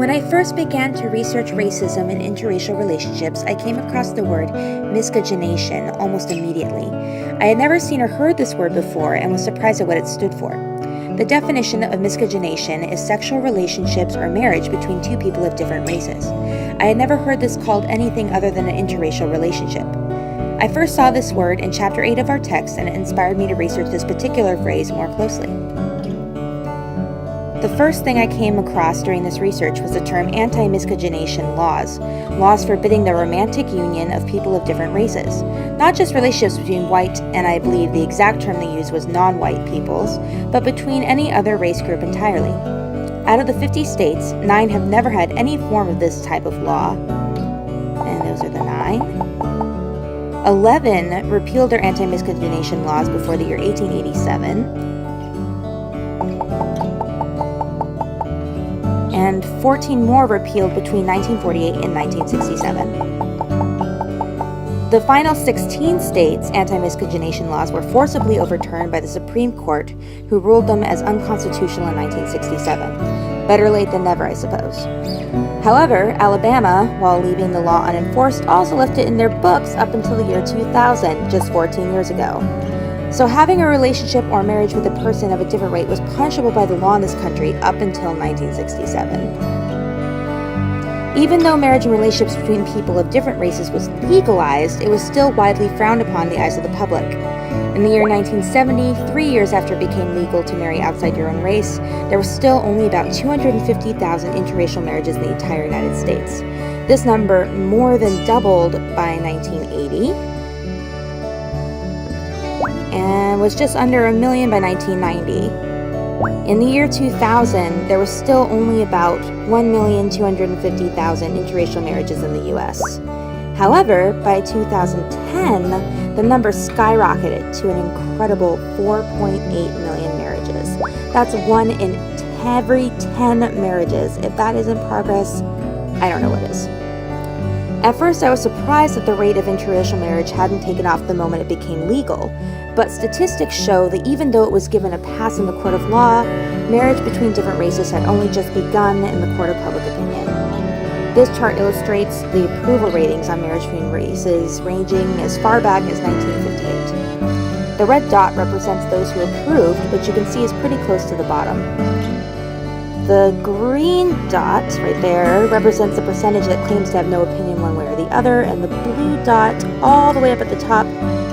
When I first began to research racism in interracial relationships, I came across the word miscegenation almost immediately. I had never seen or heard this word before and was surprised at what it stood for. The definition of miscegenation is sexual relationships or marriage between two people of different races. I had never heard this called anything other than an interracial relationship. I first saw this word in Chapter 8 of our text, and it inspired me to research this particular phrase more closely. The first thing I came across during this research was the term anti-miscegenation laws forbidding the romantic union of people of different races. Not just relationships between white and, I believe the exact term they used was non-white peoples, but between any other race group entirely. Out of the 50 states, 9 have never had any form of this type of law, and those are the 9. 11 repealed their anti-miscegenation laws before the year 1887. And 14 more repealed between 1948 and 1967. The final 16 states' anti-miscegenation laws were forcibly overturned by the Supreme Court, who ruled them as unconstitutional in 1967. Better late than never, I suppose. However, Alabama, while leaving the law unenforced, also left it in their books up until the year 2000, just 14 years ago. So having a relationship or marriage with a person of a different race was punishable by the law in this country up until 1967. Even though marriage and relationships between people of different races was legalized, it was still widely frowned upon in the eyes of the public. In the year 1970, 3 years after it became legal to marry outside your own race, there were still only about 250,000 interracial marriages in the entire United States. This number more than doubled by 1980. And was just under 1 million by 1990. In the year 2000, there was still only about 1,250,000 interracial marriages in the U.S. However, by 2010, the number skyrocketed to an incredible 4.8 million marriages. That's 1 in every 10 marriages. If that isn't progress, I don't know what is. At first, I was surprised that the rate of interracial marriage hadn't taken off the moment it became legal, but statistics show that even though it was given a pass in the court of law, marriage between different races had only just begun in the court of public opinion. This chart illustrates the approval ratings on marriage between races ranging as far back as 1958. The red dot represents those who approved, which you can see is pretty close to the bottom. The green dot right there represents the percentage that claims to have no opinion one way or the other, and the blue dot all the way up at the top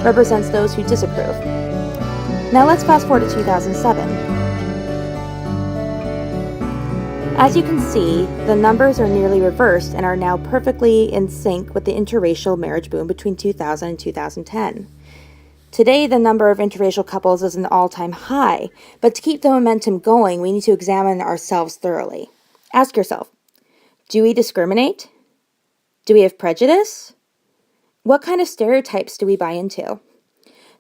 represents those who disapprove. Now let's fast forward to 2007. As you can see, the numbers are nearly reversed and are now perfectly in sync with the interracial marriage boom between 2000 and 2010. Today, the number of interracial couples is an all-time high, but to keep the momentum going, we need to examine ourselves thoroughly. Ask yourself, do we discriminate? Do we have prejudice? What kind of stereotypes do we buy into?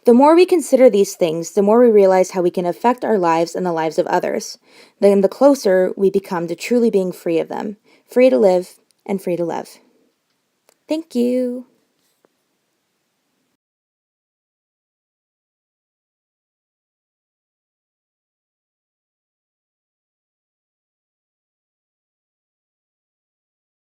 The more we consider these things, the more we realize how we can affect our lives and the lives of others. Then the closer we become to truly being free of them, free to live and free to love. Thank you.